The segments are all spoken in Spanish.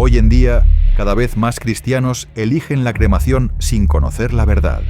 Hoy en día, cada vez más cristianos eligen la cremación sin conocer la verdad.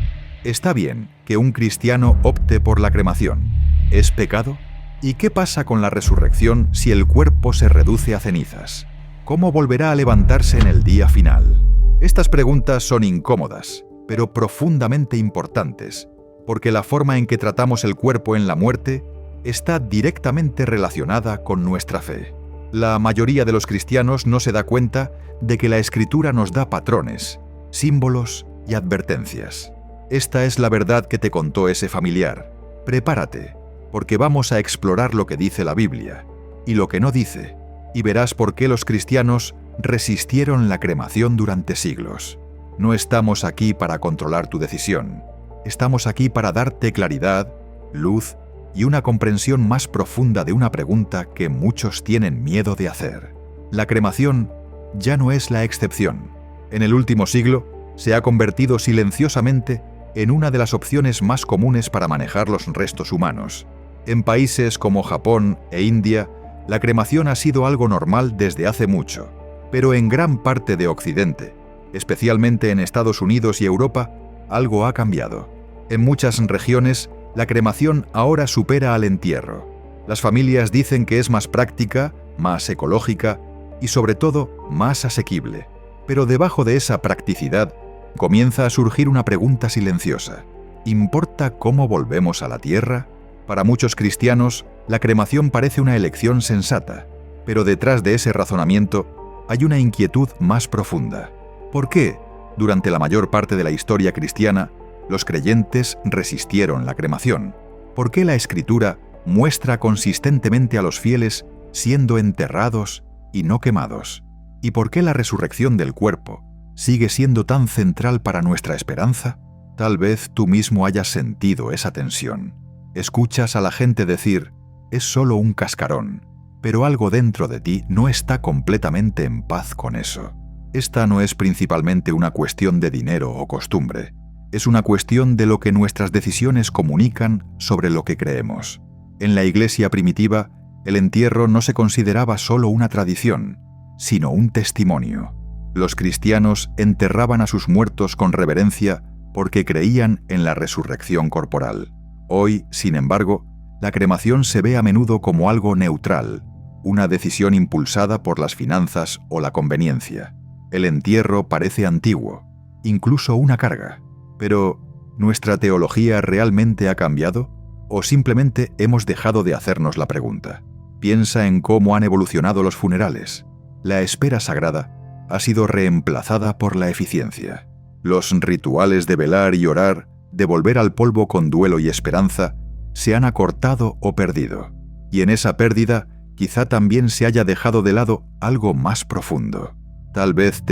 ¿Está bien que un cristiano opte por la cremación? ¿Es pecado? ¿Y qué pasa con la resurrección si el cuerpo se reduce a cenizas? ¿Cómo volverá a levantarse en el día final? Estas preguntas son incómodas, pero profundamente importantes, porque la forma en que tratamos el cuerpo en la muerte está directamente relacionada con nuestra fe. La mayoría de los cristianos no se da cuenta de que la Escritura nos da patrones, símbolos y advertencias. Esta es la verdad que te contó ese familiar. Prepárate, porque vamos a explorar lo que dice la Biblia y lo que no dice, y verás por qué los cristianos resistieron la cremación durante siglos. No estamos aquí para controlar tu decisión. Estamos aquí para darte claridad, luz y una comprensión más profunda de una pregunta que muchos tienen miedo de hacer. La cremación ya no es la excepción. En el último siglo se ha convertido silenciosamente en una de las opciones más comunes para manejar los restos humanos. En países como Japón e India, la cremación ha sido algo normal desde hace mucho, pero en gran parte de Occidente, especialmente en Estados Unidos y Europa, algo ha cambiado. En muchas regiones, la cremación ahora supera al entierro. Las familias dicen que es más práctica, más ecológica y sobre todo más asequible. Pero debajo de esa practicidad comienza a surgir una pregunta silenciosa. ¿Importa cómo volvemos a la tierra? Para muchos cristianos, la cremación parece una elección sensata, pero detrás de ese razonamiento hay una inquietud más profunda. ¿Por qué, durante la mayor parte de la historia cristiana, los creyentes resistieron la cremación? ¿Por qué la Escritura muestra consistentemente a los fieles siendo enterrados y no quemados? ¿Y por qué la resurrección del cuerpo sigue siendo tan central para nuestra esperanza? Tal vez tú mismo hayas sentido esa tensión. Escuchas a la gente decir, es solo un cascarón, pero algo dentro de ti no está completamente en paz con eso. Esta no es principalmente una cuestión de dinero o costumbre. Es una cuestión de lo que nuestras decisiones comunican sobre lo que creemos. En la iglesia primitiva, el entierro no se consideraba solo una tradición, sino un testimonio. Los cristianos enterraban a sus muertos con reverencia porque creían en la resurrección corporal. Hoy, sin embargo, la cremación se ve a menudo como algo neutral, una decisión impulsada por las finanzas o la conveniencia. El entierro parece antiguo, incluso una carga. Pero, ¿nuestra teología realmente ha cambiado? ¿O simplemente hemos dejado de hacernos la pregunta? Piensa en cómo han evolucionado los funerales. La espera sagrada ha sido reemplazada por la eficiencia. Los rituales de velar y orar, de volver al polvo con duelo y esperanza, se han acortado o perdido. Y en esa pérdida, quizá también se haya dejado de lado algo más profundo. Tal vez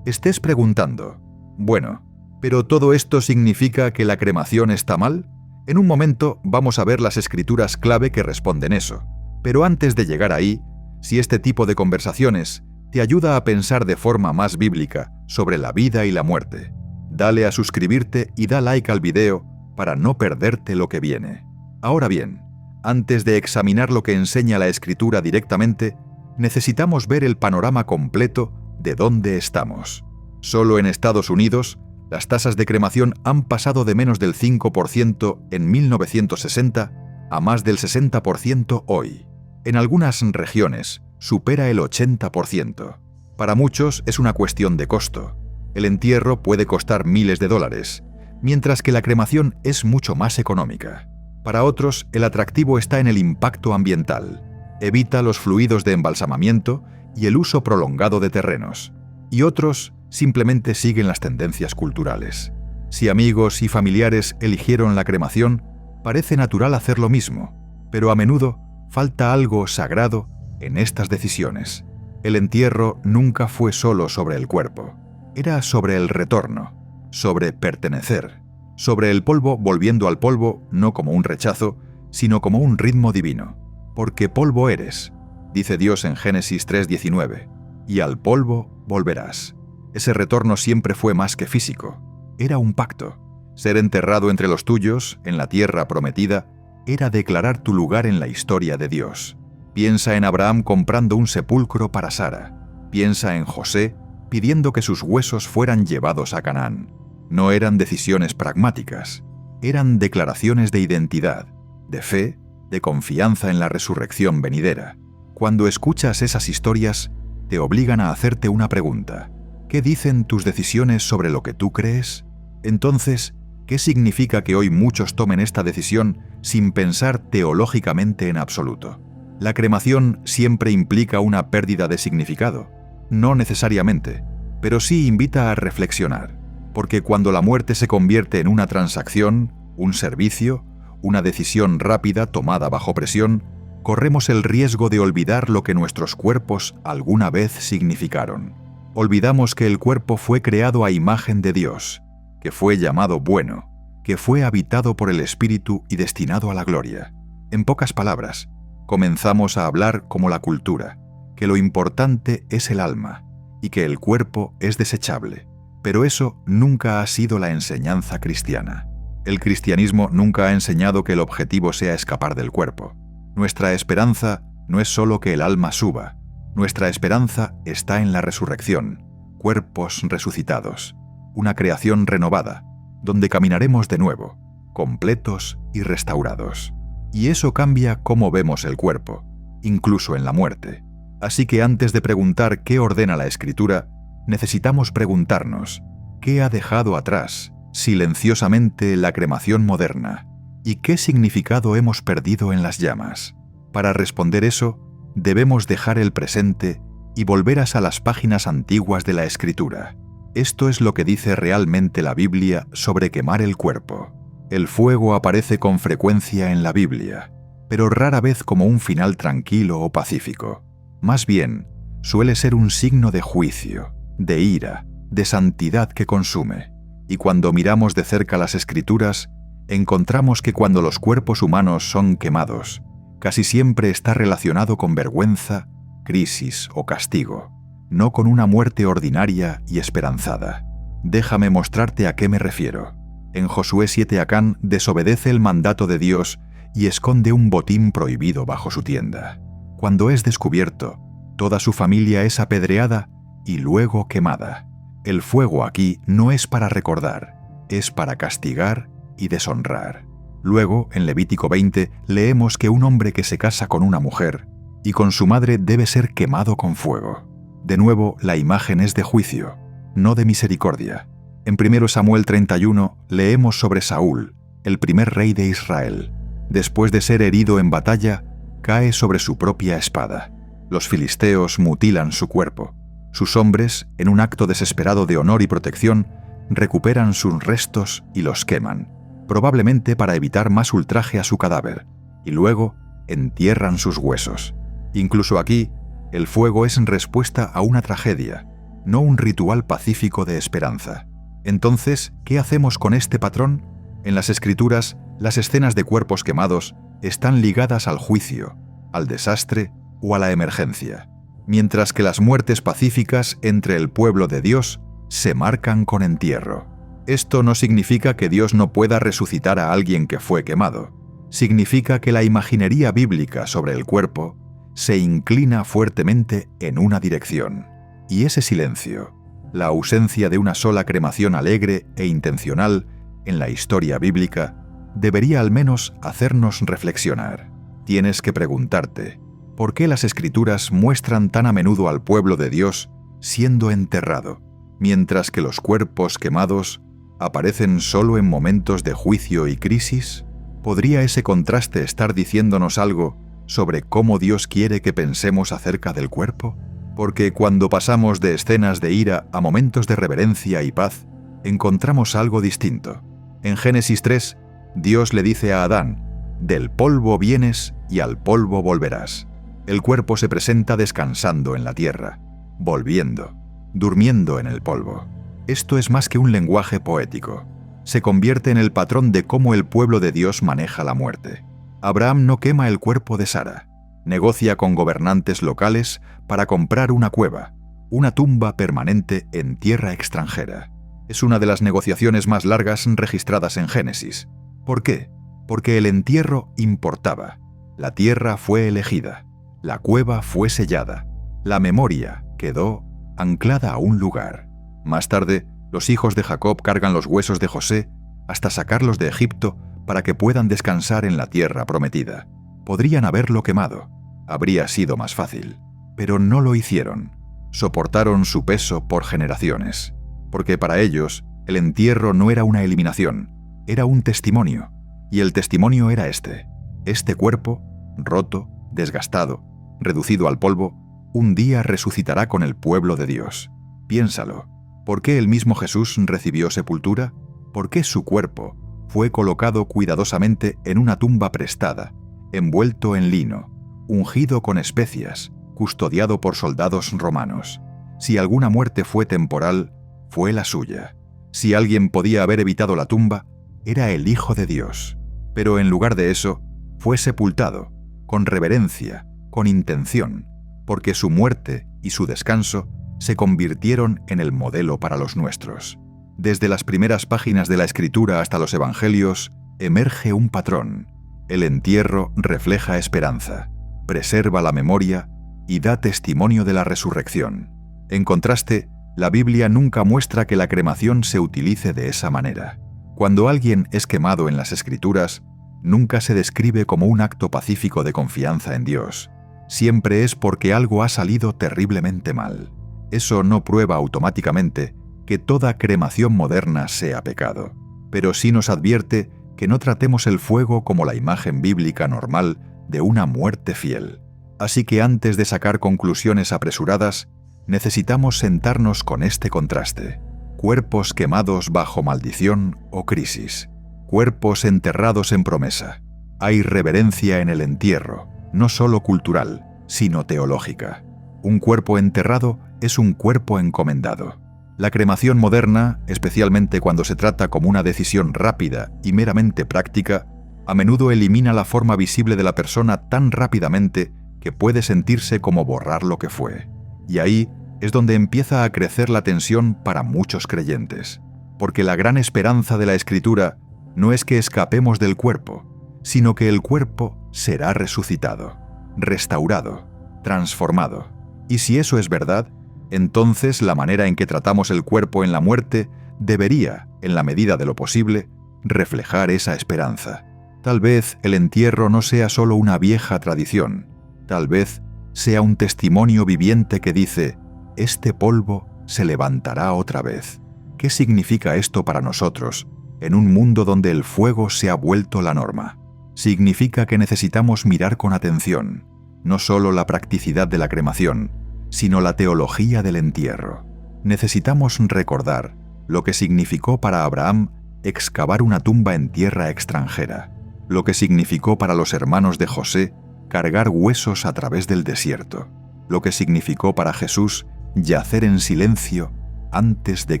estés preguntando, bueno, ¿pero todo esto significa que la cremación está mal? En un momento vamos a ver las escrituras clave que responden eso. Pero antes de llegar ahí, si este tipo de conversaciones te ayuda a pensar de forma más bíblica sobre la vida y la muerte, dale a suscribirte y da like al video para no perderte lo que viene. Ahora bien, antes de examinar lo que enseña la Escritura directamente, necesitamos ver el panorama completo de dónde estamos. Solo en Estados Unidos, las tasas de cremación han pasado de menos del 5% en 1960 a más del 60% hoy. En algunas regiones supera el 80%. Para muchos es una cuestión de costo. El entierro puede costar miles de dólares, mientras que la cremación es mucho más económica. Para otros, el atractivo está en el impacto ambiental. Evita los fluidos de embalsamamiento y el uso prolongado de terrenos. Y otros simplemente siguen las tendencias culturales. Si amigos y familiares eligieron la cremación, parece natural hacer lo mismo, pero a menudo falta algo sagrado en estas decisiones. El entierro nunca fue solo sobre el cuerpo. Era sobre el retorno, sobre pertenecer, sobre el polvo volviendo al polvo no como un rechazo, sino como un ritmo divino. Porque polvo eres, dice Dios en Génesis 3:19, y al polvo volverás. Ese retorno siempre fue más que físico, era un pacto. Ser enterrado entre los tuyos, en la tierra prometida, era declarar tu lugar en la historia de Dios. Piensa en Abraham comprando un sepulcro para Sara. Piensa en José pidiendo que sus huesos fueran llevados a Canaán. No eran decisiones pragmáticas, eran declaraciones de identidad, de fe, de confianza en la resurrección venidera. Cuando escuchas esas historias, te obligan a hacerte una pregunta. ¿Qué dicen tus decisiones sobre lo que tú crees? Entonces, ¿qué significa que hoy muchos tomen esta decisión sin pensar teológicamente en absoluto? La cremación siempre implica una pérdida de significado. No necesariamente, pero sí invita a reflexionar, porque cuando la muerte se convierte en una transacción, un servicio, una decisión rápida tomada bajo presión, corremos el riesgo de olvidar lo que nuestros cuerpos alguna vez significaron. Olvidamos que el cuerpo fue creado a imagen de Dios, que fue llamado bueno, que fue habitado por el Espíritu y destinado a la gloria. En pocas palabras, comenzamos a hablar como la cultura, que lo importante es el alma y que el cuerpo es desechable. Pero eso nunca ha sido la enseñanza cristiana. El cristianismo nunca ha enseñado que el objetivo sea escapar del cuerpo. Nuestra esperanza no es solo que el alma suba. Nuestra esperanza está en la resurrección, cuerpos resucitados, una creación renovada, donde caminaremos de nuevo, completos y restaurados. Y eso cambia cómo vemos el cuerpo, incluso en la muerte. Así que antes de preguntar qué ordena la Escritura, necesitamos preguntarnos, ¿qué ha dejado atrás, silenciosamente, la cremación moderna? ¿Y qué significado hemos perdido en las llamas? Para responder eso, debemos dejar el presente y volver a las páginas antiguas de la Escritura. Esto es lo que dice realmente la Biblia sobre quemar el cuerpo. El fuego aparece con frecuencia en la Biblia, pero rara vez como un final tranquilo o pacífico. Más bien, suele ser un signo de juicio, de ira, de santidad que consume. Y cuando miramos de cerca las Escrituras, encontramos que cuando los cuerpos humanos son quemados, casi siempre está relacionado con vergüenza, crisis o castigo, no con una muerte ordinaria y esperanzada. Déjame mostrarte a qué me refiero. En Josué 7, Acán desobedece el mandato de Dios y esconde un botín prohibido bajo su tienda. Cuando es descubierto, toda su familia es apedreada y luego quemada. El fuego aquí no es para recordar, es para castigar y deshonrar. Luego, en Levítico 20, leemos que un hombre que se casa con una mujer y con su madre debe ser quemado con fuego. De nuevo, la imagen es de juicio, no de misericordia. En 1 Samuel 31 leemos sobre Saúl, el primer rey de Israel. Después de ser herido en batalla, cae sobre su propia espada. Los filisteos mutilan su cuerpo. Sus hombres, en un acto desesperado de honor y protección, recuperan sus restos y los queman, probablemente para evitar más ultraje a su cadáver, y luego entierran sus huesos. Incluso aquí, el fuego es en respuesta a una tragedia, no un ritual pacífico de esperanza. Entonces, ¿qué hacemos con este patrón? En las Escrituras, las escenas de cuerpos quemados están ligadas al juicio, al desastre o a la emergencia, mientras que las muertes pacíficas entre el pueblo de Dios se marcan con entierro. Esto no significa que Dios no pueda resucitar a alguien que fue quemado. Significa que la imaginería bíblica sobre el cuerpo se inclina fuertemente en una dirección. Y ese silencio, la ausencia de una sola cremación alegre e intencional en la historia bíblica, debería al menos hacernos reflexionar. Tienes que preguntarte, ¿por qué las Escrituras muestran tan a menudo al pueblo de Dios siendo enterrado, mientras que los cuerpos quemados aparecen solo en momentos de juicio y crisis? ¿Podría ese contraste estar diciéndonos algo sobre cómo Dios quiere que pensemos acerca del cuerpo? Porque cuando pasamos de escenas de ira a momentos de reverencia y paz, encontramos algo distinto. En Génesis 3, Dios le dice a Adán, «Del polvo vienes y al polvo volverás». El cuerpo se presenta descansando en la tierra, volviendo, durmiendo en el polvo. Esto es más que un lenguaje poético. Se convierte en el patrón de cómo el pueblo de Dios maneja la muerte. Abraham no quema el cuerpo de Sara. Negocia con gobernantes locales para comprar una cueva, una tumba permanente en tierra extranjera. Es una de las negociaciones más largas registradas en Génesis. ¿Por qué? Porque el entierro importaba. La tierra fue elegida. La cueva fue sellada. La memoria quedó anclada a un lugar. Más tarde, los hijos de Jacob cargan los huesos de José hasta sacarlos de Egipto para que puedan descansar en la tierra prometida. Podrían haberlo quemado, habría sido más fácil, pero no lo hicieron. Soportaron su peso por generaciones, porque para ellos el entierro no era una eliminación, era un testimonio, y el testimonio era este cuerpo, roto, desgastado, reducido al polvo, un día resucitará con el pueblo de Dios. Piénsalo, ¿por qué el mismo Jesús recibió sepultura? ¿Por qué su cuerpo fue colocado cuidadosamente en una tumba prestada, envuelto en lino, ungido con especias, custodiado por soldados romanos? Si alguna muerte fue temporal, fue la suya. Si alguien podía haber evitado la tumba, era el Hijo de Dios. Pero en lugar de eso, fue sepultado, con reverencia, con intención, porque su muerte y su descanso se convirtieron en el modelo para los nuestros. Desde las primeras páginas de la Escritura hasta los Evangelios, emerge un patrón. El entierro refleja esperanza, preserva la memoria y da testimonio de la resurrección. En contraste, la Biblia nunca muestra que la cremación se utilice de esa manera. Cuando alguien es quemado en las Escrituras, nunca se describe como un acto pacífico de confianza en Dios. Siempre es porque algo ha salido terriblemente mal. Eso no prueba automáticamente que toda cremación moderna sea pecado, pero sí nos advierte que no tratemos el fuego como la imagen bíblica normal de una muerte fiel. Así que antes de sacar conclusiones apresuradas, necesitamos sentarnos con este contraste. Cuerpos quemados bajo maldición o crisis. Cuerpos enterrados en promesa. Hay reverencia en el entierro, no solo cultural, sino teológica. Un cuerpo enterrado es un cuerpo encomendado. La cremación moderna, especialmente cuando se trata como una decisión rápida y meramente práctica, a menudo elimina la forma visible de la persona tan rápidamente que puede sentirse como borrar lo que fue. Y ahí es donde empieza a crecer la tensión para muchos creyentes, porque la gran esperanza de la Escritura no es que escapemos del cuerpo, sino que el cuerpo será resucitado, restaurado, transformado. Y si eso es verdad, entonces la manera en que tratamos el cuerpo en la muerte debería, en la medida de lo posible, reflejar esa esperanza. Tal vez el entierro no sea solo una vieja tradición, tal vez sea un testimonio viviente que dice: este polvo se levantará otra vez. ¿Qué significa esto para nosotros en un mundo donde el fuego se ha vuelto la norma? Significa que necesitamos mirar con atención, no solo la practicidad de la cremación, sino la teología del entierro. Necesitamos recordar lo que significó para Abraham excavar una tumba en tierra extranjera, lo que significó para los hermanos de José cargar huesos a través del desierto, lo que significó para Jesús yacer en silencio antes de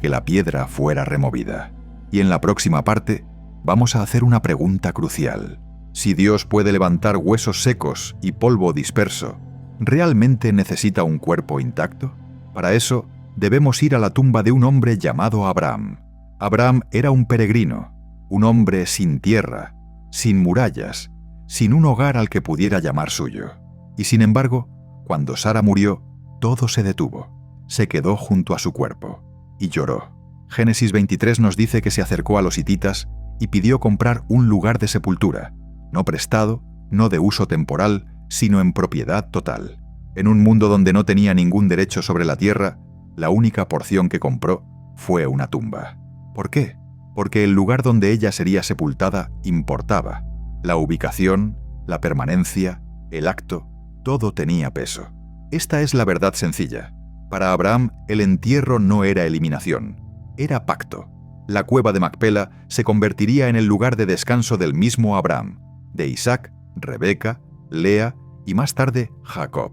que la piedra fuera removida. Y en la próxima parte vamos a hacer una pregunta crucial. Si Dios puede levantar huesos secos y polvo disperso, ¿realmente necesita un cuerpo intacto? Para eso, debemos ir a la tumba de un hombre llamado Abraham. Abraham era un peregrino, un hombre sin tierra, sin murallas, sin un hogar al que pudiera llamar suyo. Y sin embargo, cuando Sara murió, todo se detuvo. Se quedó junto a su cuerpo y lloró. Génesis 23 nos dice que se acercó a los hititas y pidió comprar un lugar de sepultura, no prestado, no de uso temporal, sino en propiedad total. En un mundo donde no tenía ningún derecho sobre la tierra, la única porción que compró fue una tumba. ¿Por qué? Porque el lugar donde ella sería sepultada importaba. La ubicación, la permanencia, el acto, todo tenía peso. Esta es la verdad sencilla. Para Abraham, el entierro no era eliminación, era pacto. La cueva de Macpela se convertiría en el lugar de descanso del mismo Abraham, de Isaac, Rebeca, Lea y más tarde Jacob.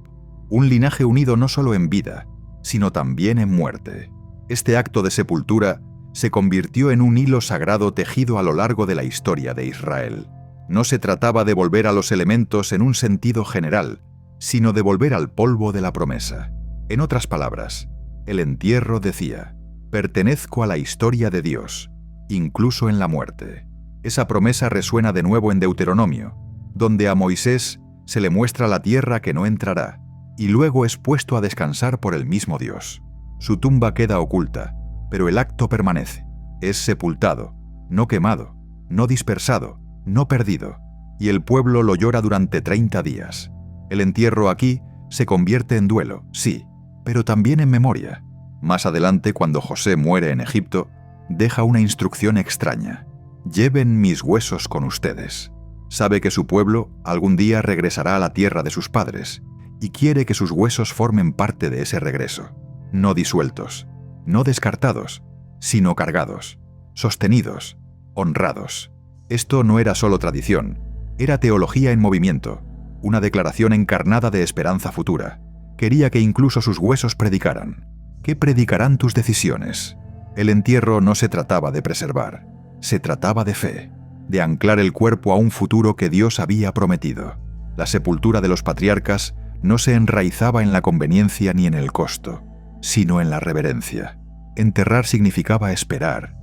Un linaje unido no solo en vida, sino también en muerte. Este acto de sepultura se convirtió en un hilo sagrado tejido a lo largo de la historia de Israel. No se trataba de volver a los elementos en un sentido general, sino de volver al polvo de la promesa. En otras palabras, el entierro decía: pertenezco a la historia de Dios, incluso en la muerte. Esa promesa resuena de nuevo en Deuteronomio, donde a Moisés se le muestra la tierra que no entrará, y luego es puesto a descansar por el mismo Dios. Su tumba queda oculta, pero el acto permanece. Es sepultado, no quemado, no dispersado, no perdido, y el pueblo lo llora durante 30 días. El entierro aquí se convierte en duelo, sí, pero también en memoria. Más adelante, cuando José muere en Egipto, deja una instrucción extraña: «Lleven mis huesos con ustedes». Sabe que su pueblo algún día regresará a la tierra de sus padres, y quiere que sus huesos formen parte de ese regreso. No disueltos, no descartados, sino cargados, sostenidos, honrados. Esto no era solo tradición, era teología en movimiento, una declaración encarnada de esperanza futura. Quería que incluso sus huesos predicaran. ¿Qué predicarán tus decisiones? El entierro no se trataba de preservar, se trataba de fe, de anclar el cuerpo a un futuro que Dios había prometido. La sepultura de los patriarcas no se enraizaba en la conveniencia ni en el costo, sino en la reverencia. Enterrar significaba esperar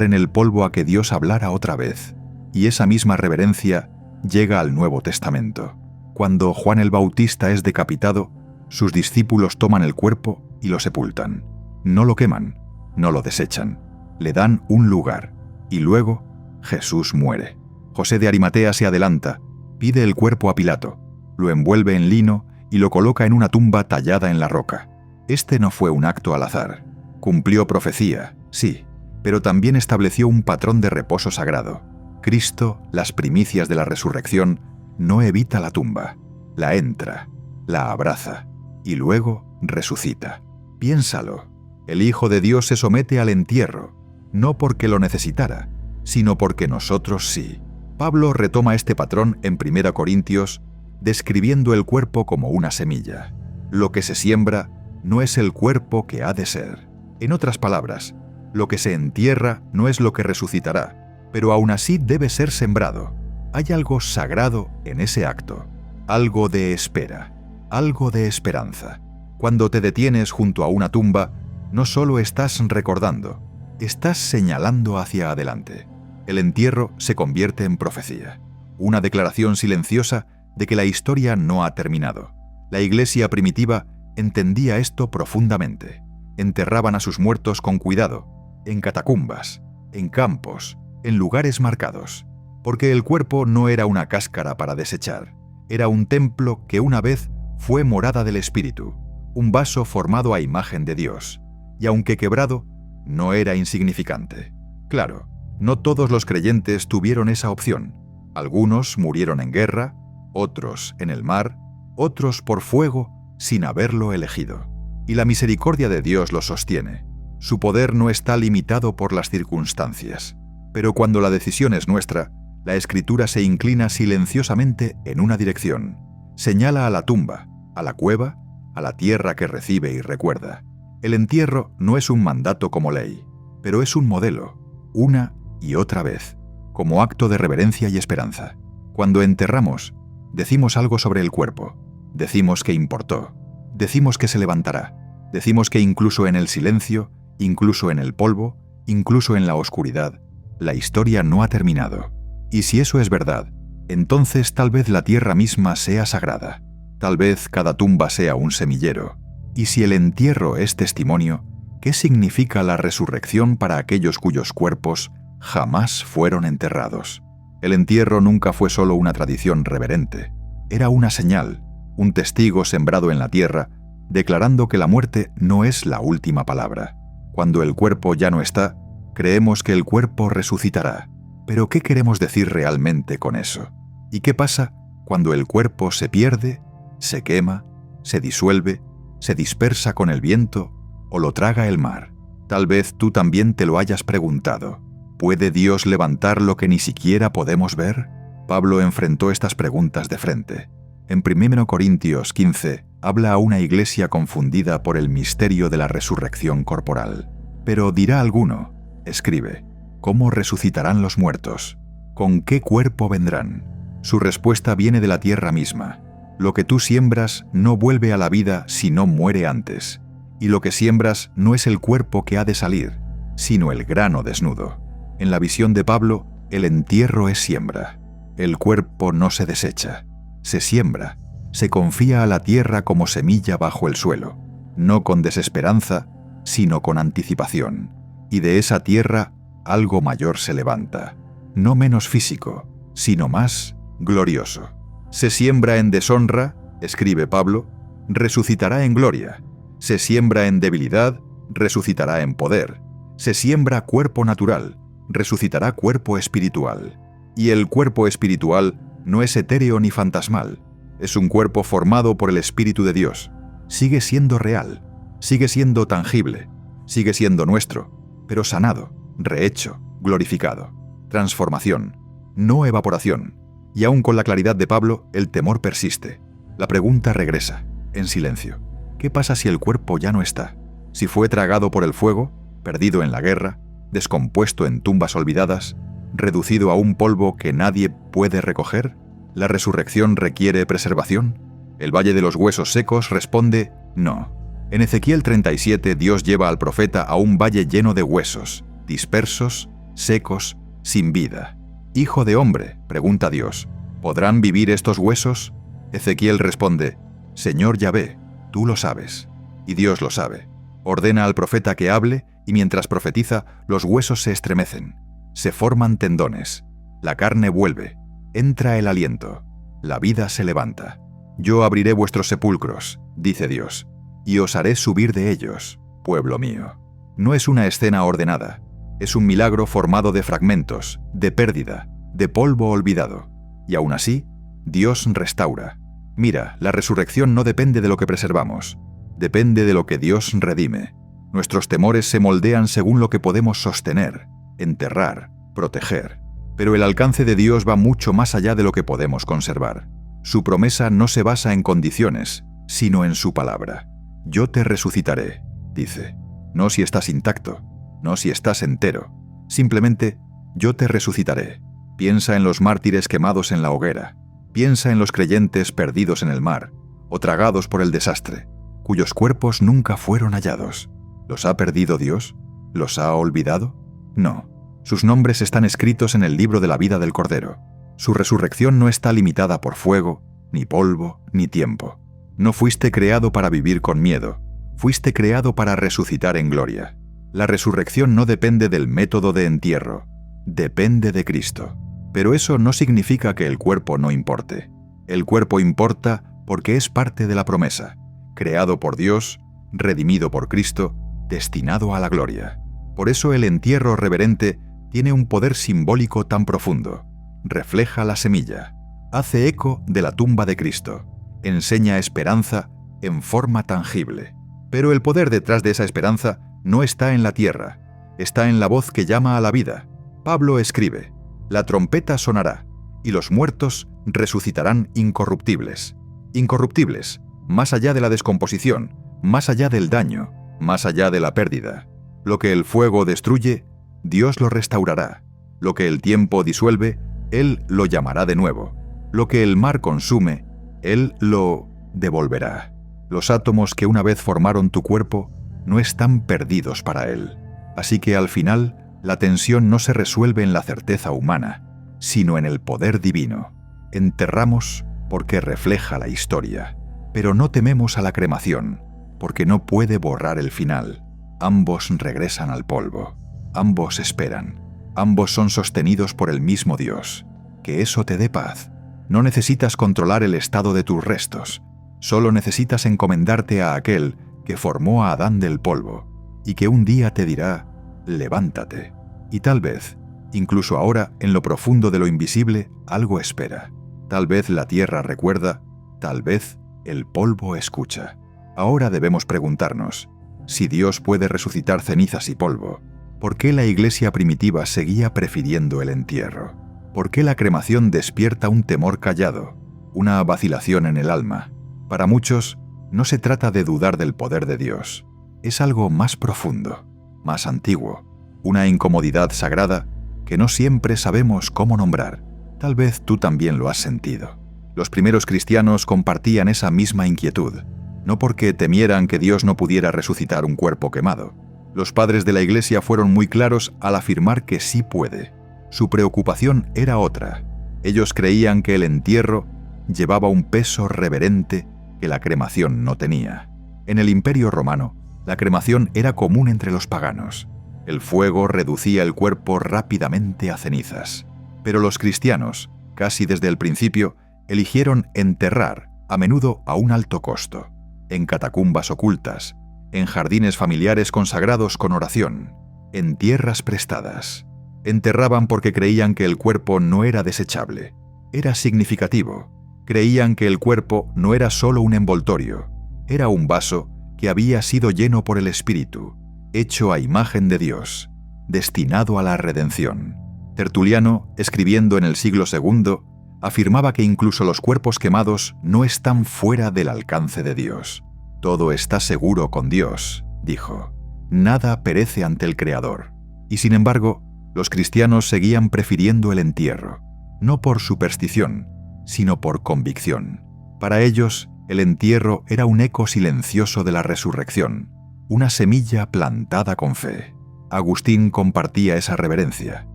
en el polvo a que Dios hablara otra vez, y esa misma reverencia llega al Nuevo Testamento. Cuando Juan el Bautista es decapitado, sus discípulos toman el cuerpo y lo sepultan. No lo queman, no lo desechan, le dan un lugar, y luego Jesús muere. José de Arimatea se adelanta, pide el cuerpo a Pilato, lo envuelve en lino y lo coloca en una tumba tallada en la roca. Este no fue un acto al azar. Cumplió profecía, sí, pero también estableció un patrón de reposo sagrado. Cristo, las primicias de la resurrección, no evita la tumba, la entra, la abraza y luego resucita. Piénsalo, el Hijo de Dios se somete al entierro, no porque lo necesitara, sino porque nosotros sí. Pablo retoma este patrón en 1 Corintios, describiendo el cuerpo como una semilla. Lo que se siembra no es el cuerpo que ha de ser. En otras palabras, lo que se entierra no es lo que resucitará, pero aún así debe ser sembrado. Hay algo sagrado en ese acto, algo de espera, algo de esperanza. Cuando te detienes junto a una tumba, no solo estás recordando, estás señalando hacia adelante. El entierro se convierte en profecía, una declaración silenciosa de que la historia no ha terminado. La iglesia primitiva entendía esto profundamente. Enterraban a sus muertos con cuidado, en catacumbas, en campos, en lugares marcados, porque el cuerpo no era una cáscara para desechar, era un templo que una vez fue morada del Espíritu, un vaso formado a imagen de Dios, y aunque quebrado, no era insignificante. Claro, no todos los creyentes tuvieron esa opción. Algunos murieron en guerra, otros en el mar, otros por fuego sin haberlo elegido. Y la misericordia de Dios los sostiene. Su poder no está limitado por las circunstancias. Pero cuando la decisión es nuestra, la Escritura se inclina silenciosamente en una dirección. Señala a la tumba, a la cueva, a la tierra que recibe y recuerda. El entierro no es un mandato como ley, pero es un modelo, una y otra vez, como acto de reverencia y esperanza. Cuando enterramos, decimos algo sobre el cuerpo, decimos que importó, decimos que se levantará, decimos que incluso en el silencio, incluso en el polvo, incluso en la oscuridad, la historia no ha terminado. Y si eso es verdad, entonces tal vez la tierra misma sea sagrada, tal vez cada tumba sea un semillero. Y si el entierro es testimonio, ¿qué significa la resurrección para aquellos cuyos cuerpos jamás fueron enterrados? El entierro nunca fue solo una tradición reverente, era una señal, un testigo sembrado en la tierra, declarando que la muerte no es la última palabra. Cuando el cuerpo ya no está, creemos que el cuerpo resucitará. Pero ¿qué queremos decir realmente con eso? ¿Y qué pasa cuando el cuerpo se pierde, se quema, se disuelve, se dispersa con el viento o lo traga el mar? Tal vez tú también te lo hayas preguntado. ¿Puede Dios levantar lo que ni siquiera podemos ver? Pablo enfrentó estas preguntas de frente. En 1 Corintios 15 habla a una iglesia confundida por el misterio de la resurrección corporal. Pero dirá alguno, escribe, ¿cómo resucitarán los muertos? ¿Con qué cuerpo vendrán? Su respuesta viene de la tierra misma. Lo que tú siembras no vuelve a la vida si no muere antes. Y lo que siembras no es el cuerpo que ha de salir, sino el grano desnudo. En la visión de Pablo, el entierro es siembra. El cuerpo no se desecha, se siembra, se confía a la tierra como semilla bajo el suelo, no con desesperanza, sino con anticipación. Y de esa tierra algo mayor se levanta, no menos físico, sino más glorioso. Se siembra en deshonra, escribe Pablo, resucitará en gloria. Se siembra en debilidad, resucitará en poder. Se siembra cuerpo natural, resucitará cuerpo espiritual. Y el cuerpo espiritual no es etéreo ni fantasmal. Es un cuerpo formado por el Espíritu de Dios. Sigue siendo real, sigue siendo tangible, sigue siendo nuestro, pero sanado, rehecho, glorificado. Transformación, no evaporación. Y aún con la claridad de Pablo, el temor persiste. La pregunta regresa, en silencio. ¿Qué pasa si el cuerpo ya no está? Si fue tragado por el fuego, perdido en la guerra, descompuesto en tumbas olvidadas, reducido a un polvo que nadie puede recoger, ¿la resurrección requiere preservación? El Valle de los Huesos Secos responde, no. En Ezequiel 37, Dios lleva al profeta a un valle lleno de huesos, dispersos, secos, sin vida. «Hijo de hombre», pregunta Dios, ¿podrán vivir estos huesos? Ezequiel responde, «Señor Yahvé, tú lo sabes». Y Dios lo sabe. Ordena al profeta que hable y mientras profetiza, los huesos se estremecen. Se forman tendones. La carne vuelve. Entra el aliento. La vida se levanta. «Yo abriré vuestros sepulcros», dice Dios, «y os haré subir de ellos, pueblo mío». No es una escena ordenada. Es un milagro formado de fragmentos, de pérdida, de polvo olvidado. Y aún así, Dios restaura. Mira, la resurrección no depende de lo que preservamos. Depende de lo que Dios redime. Nuestros temores se moldean según lo que podemos sostener, enterrar, proteger. Pero el alcance de Dios va mucho más allá de lo que podemos conservar. Su promesa no se basa en condiciones, sino en su palabra. «Yo te resucitaré», dice. No si estás intacto, no si estás entero. Simplemente, yo te resucitaré. Piensa en los mártires quemados en la hoguera. Piensa en los creyentes perdidos en el mar, o tragados por el desastre, cuyos cuerpos nunca fueron hallados. ¿Los ha perdido Dios? ¿Los ha olvidado? No. Sus nombres están escritos en el libro de la vida del Cordero. Su resurrección no está limitada por fuego, ni polvo, ni tiempo. No fuiste creado para vivir con miedo. Fuiste creado para resucitar en gloria. La resurrección no depende del método de entierro. Depende de Cristo. Pero eso no significa que el cuerpo no importe. El cuerpo importa porque es parte de la promesa. Creado por Dios, redimido por Cristo, destinado a la gloria. Por eso el entierro reverente tiene un poder simbólico tan profundo. Refleja la semilla. Hace eco de la tumba de Cristo. Enseña esperanza en forma tangible. Pero el poder detrás de esa esperanza no está en la tierra. Está en la voz que llama a la vida. Pablo escribe, «La trompeta sonará, y los muertos resucitarán incorruptibles». Incorruptibles, más allá de la descomposición, más allá del daño, más allá de la pérdida. Lo que el fuego destruye, Dios lo restaurará. Lo que el tiempo disuelve, Él lo llamará de nuevo. Lo que el mar consume, Él lo devolverá. Los átomos que una vez formaron tu cuerpo no están perdidos para Él. Así que al final, la tensión no se resuelve en la certeza humana, sino en el poder divino. Enterramos porque refleja la historia, pero no tememos a la cremación, porque no puede borrar el final. Ambos regresan al polvo. Ambos esperan. Ambos son sostenidos por el mismo Dios. Que eso te dé paz. No necesitas controlar el estado de tus restos. Solo necesitas encomendarte a aquel que formó a Adán del polvo y que un día te dirá, levántate. Y tal vez, incluso ahora, en lo profundo de lo invisible, algo espera. Tal vez la tierra recuerda, tal vez el polvo escucha. Ahora debemos preguntarnos, si Dios puede resucitar cenizas y polvo, ¿por qué la iglesia primitiva seguía prefiriendo el entierro? ¿Por qué la cremación despierta un temor callado, una vacilación en el alma? Para muchos, no se trata de dudar del poder de Dios. Es algo más profundo, más antiguo, una incomodidad sagrada que no siempre sabemos cómo nombrar. Tal vez tú también lo has sentido. Los primeros cristianos compartían esa misma inquietud, no porque temieran que Dios no pudiera resucitar un cuerpo quemado. Los padres de la Iglesia fueron muy claros al afirmar que sí puede. Su preocupación era otra. Ellos creían que el entierro llevaba un peso reverente que la cremación no tenía. En el Imperio Romano, la cremación era común entre los paganos. El fuego reducía el cuerpo rápidamente a cenizas. Pero los cristianos, casi desde el principio, eligieron enterrar, a menudo a un alto costo, en catacumbas ocultas, en jardines familiares consagrados con oración, en tierras prestadas. Enterraban porque creían que el cuerpo no era desechable, era significativo. Creían que el cuerpo no era solo un envoltorio, era un vaso que había sido lleno por el Espíritu, hecho a imagen de Dios, destinado a la redención. Tertuliano, escribiendo en el siglo II, afirmaba que incluso los cuerpos quemados no están fuera del alcance de Dios. Todo está seguro con Dios, dijo. Nada perece ante el Creador. Y sin embargo, los cristianos seguían prefiriendo el entierro, no por superstición, sino por convicción. Para ellos, el entierro era un eco silencioso de la resurrección, una semilla plantada con fe. Agustín compartía esa reverencia.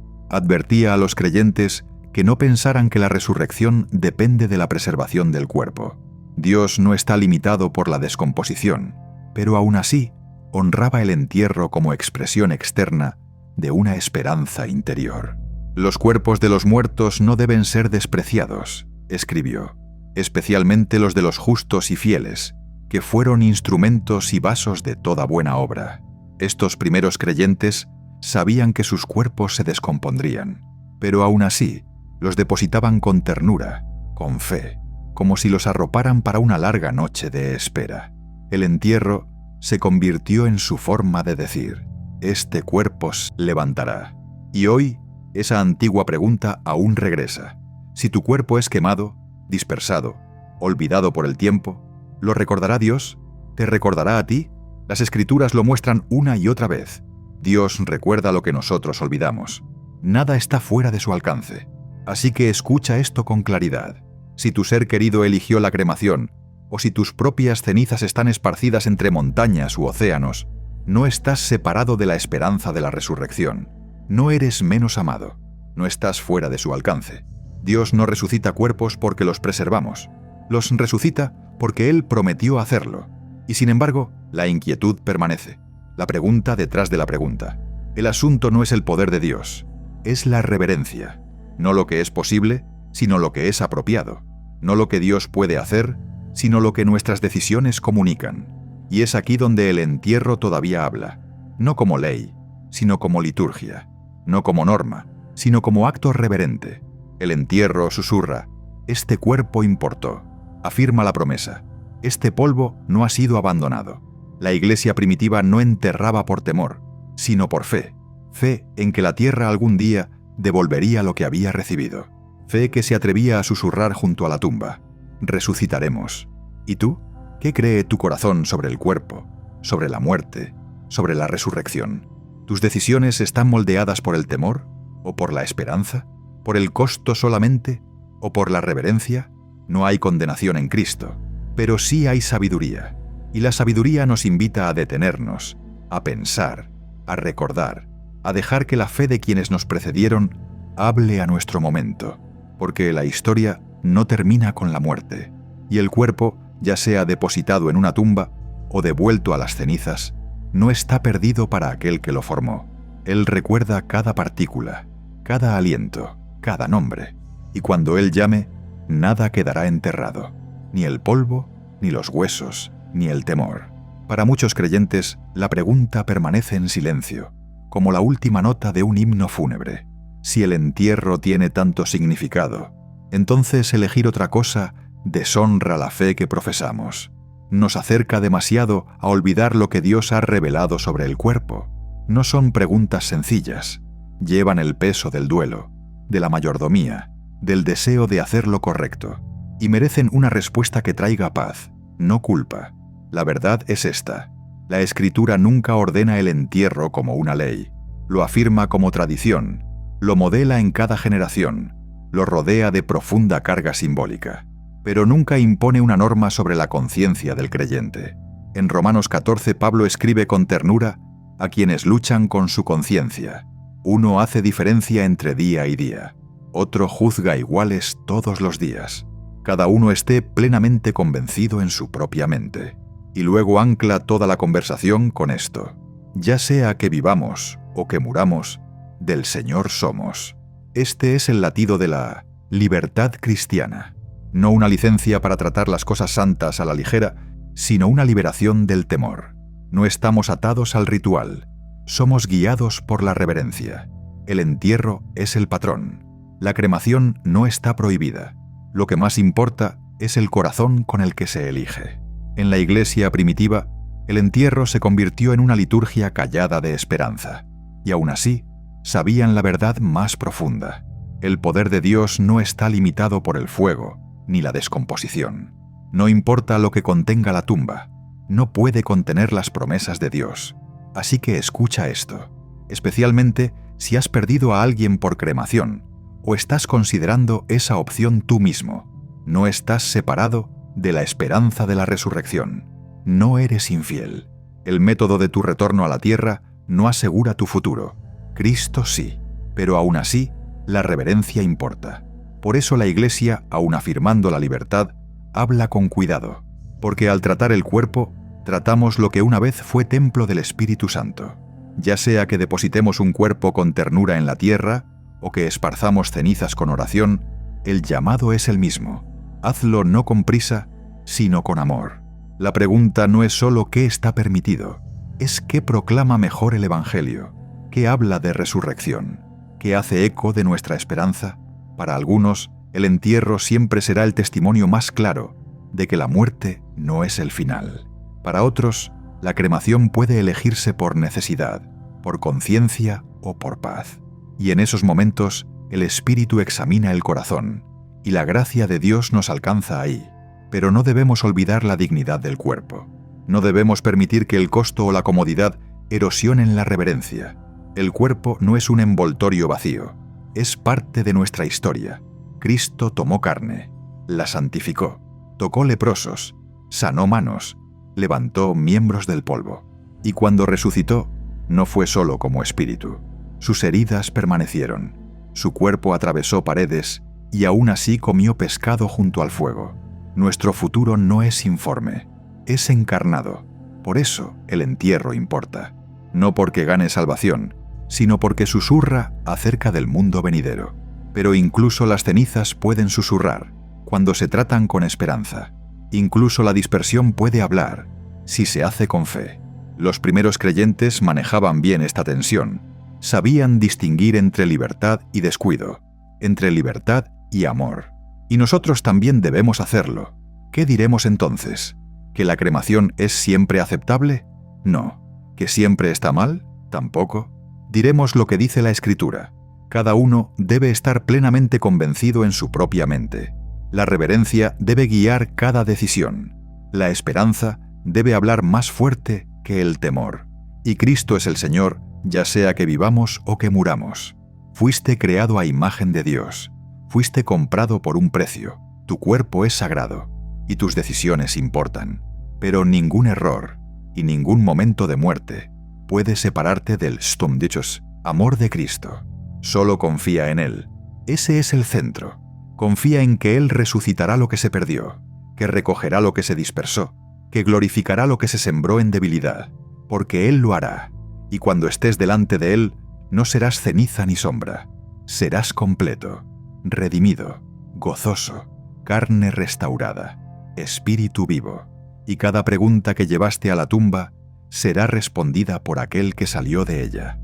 Advertía a los creyentes que no pensaran que la resurrección depende de la preservación del cuerpo. Dios no está limitado por la descomposición, pero aún así honraba el entierro como expresión externa de una esperanza interior. Los cuerpos de los muertos no deben ser despreciados, escribió, especialmente los de los justos y fieles, que fueron instrumentos y vasos de toda buena obra. Estos primeros creyentes sabían que sus cuerpos se descompondrían, pero aún así los depositaban con ternura, con fe, como si los arroparan para una larga noche de espera. El entierro se convirtió en su forma de decir: este cuerpo se levantará. Y hoy, esa antigua pregunta aún regresa. Si tu cuerpo es quemado, dispersado, olvidado por el tiempo, ¿lo recordará Dios? ¿Te recordará a ti? Las Escrituras lo muestran una y otra vez. Dios recuerda lo que nosotros olvidamos. Nada está fuera de su alcance. Así que escucha esto con claridad. Si tu ser querido eligió la cremación, o si tus propias cenizas están esparcidas entre montañas u océanos, no estás separado de la esperanza de la resurrección. No eres menos amado. No estás fuera de su alcance. Dios no resucita cuerpos porque los preservamos. Los resucita porque Él prometió hacerlo. Y sin embargo, la inquietud permanece. La pregunta detrás de la pregunta. El asunto no es el poder de Dios, es la reverencia. No lo que es posible, sino lo que es apropiado. No lo que Dios puede hacer, sino lo que nuestras decisiones comunican. Y es aquí donde el entierro todavía habla, no como ley, sino como liturgia, no como norma, sino como acto reverente. El entierro susurra: este cuerpo importó. Afirma la promesa: este polvo no ha sido abandonado. La iglesia primitiva no enterraba por temor, sino por fe. Fe en que la tierra algún día devolvería lo que había recibido. Fe que se atrevía a susurrar junto a la tumba: resucitaremos. ¿Y tú? ¿Qué cree tu corazón sobre el cuerpo, sobre la muerte, sobre la resurrección? ¿Tus decisiones están moldeadas por el temor o por la esperanza? ¿Por el costo solamente o por la reverencia? No hay condenación en Cristo, pero sí hay sabiduría. Y la sabiduría nos invita a detenernos, a pensar, a recordar, a dejar que la fe de quienes nos precedieron hable a nuestro momento, porque la historia no termina con la muerte, y el cuerpo, ya sea depositado en una tumba o devuelto a las cenizas, no está perdido para aquel que lo formó. Él recuerda cada partícula, cada aliento, cada nombre, y cuando Él llame, nada quedará enterrado, ni el polvo, ni los huesos, ni el temor. Para muchos creyentes, la pregunta permanece en silencio, como la última nota de un himno fúnebre. Si el entierro tiene tanto significado, entonces elegir otra cosa deshonra la fe que profesamos. Nos acerca demasiado a olvidar lo que Dios ha revelado sobre el cuerpo. No son preguntas sencillas. Llevan el peso del duelo, de la mayordomía, del deseo de hacer lo correcto, y merecen una respuesta que traiga paz, no culpa. La verdad es esta: la Escritura nunca ordena el entierro como una ley, lo afirma como tradición, lo modela en cada generación, lo rodea de profunda carga simbólica, pero nunca impone una norma sobre la conciencia del creyente. En Romanos 14, Pablo escribe con ternura a quienes luchan con su conciencia: uno hace diferencia entre día y día, otro juzga iguales todos los días. cada uno esté plenamente convencido en su propia mente. Y luego ancla toda la conversación con esto: ya sea que vivamos o que muramos, del Señor somos. Este es el latido de la libertad cristiana. No una licencia para tratar las cosas santas a la ligera, sino una liberación del temor. No estamos atados al ritual, somos guiados por la reverencia. El entierro es el patrón. La cremación no está prohibida. Lo que más importa es el corazón con el que se elige. En la iglesia primitiva, el entierro se convirtió en una liturgia callada de esperanza. Y aún así, sabían la verdad más profunda. El poder de Dios no está limitado por el fuego ni la descomposición. No importa lo que contenga la tumba, no puede contener las promesas de Dios. Así que escucha esto, especialmente si has perdido a alguien por cremación o estás considerando esa opción tú mismo. No estás separado de la esperanza de la resurrección. No eres infiel. El método de tu retorno a la tierra no asegura tu futuro. Cristo sí, pero aún así, la reverencia importa. Por eso la Iglesia, aun afirmando la libertad, habla con cuidado, porque al tratar el cuerpo, tratamos lo que una vez fue templo del Espíritu Santo. Ya sea que depositemos un cuerpo con ternura en la tierra, o que esparzamos cenizas con oración, el llamado es el mismo. Hazlo no con prisa, sino con amor. La pregunta no es solo qué está permitido, es qué proclama mejor el Evangelio, qué habla de resurrección, qué hace eco de nuestra esperanza. Para algunos, el entierro siempre será el testimonio más claro de que la muerte no es el final. Para otros, la cremación puede elegirse por necesidad, por conciencia o por paz. Y en esos momentos, el Espíritu examina el corazón, y la gracia de Dios nos alcanza ahí. Pero no debemos olvidar la dignidad del cuerpo. No debemos permitir que el costo o la comodidad erosionen la reverencia. El cuerpo no es un envoltorio vacío, es parte de nuestra historia. Cristo tomó carne, la santificó, tocó leprosos, sanó manos, levantó miembros del polvo. Y cuando resucitó, no fue solo como espíritu. Sus heridas permanecieron, su cuerpo atravesó paredes y aún así comió pescado junto al fuego. Nuestro futuro no es informe, es encarnado. Por eso el entierro importa. No porque gane salvación, sino porque susurra acerca del mundo venidero. Pero incluso las cenizas pueden susurrar cuando se tratan con esperanza. Incluso la dispersión puede hablar si se hace con fe. Los primeros creyentes manejaban bien esta tensión. Sabían distinguir entre libertad y descuido, entre libertad y amor. Y nosotros también debemos hacerlo. ¿Qué diremos entonces? ¿Que la cremación es siempre aceptable? No. ¿Que siempre está mal? Tampoco. Diremos lo que dice la Escritura. Cada uno debe estar plenamente convencido en su propia mente. La reverencia debe guiar cada decisión. La esperanza debe hablar más fuerte que el temor. Y Cristo es el Señor, ya sea que vivamos o que muramos. Fuiste creado a imagen de Dios. Fuiste comprado por un precio. Tu cuerpo es sagrado y tus decisiones importan. Pero ningún error y ningún momento de muerte puede separarte del stumdichos amor de Cristo. Solo confía en Él. Ese es el centro. Confía en que Él resucitará lo que se perdió, que recogerá lo que se dispersó, que glorificará lo que se sembró en debilidad, porque Él lo hará. Y cuando estés delante de Él, no serás ceniza ni sombra. Serás completo, redimido, gozoso, carne restaurada, espíritu vivo. Y cada pregunta que llevaste a la tumba será respondida por aquel que salió de ella.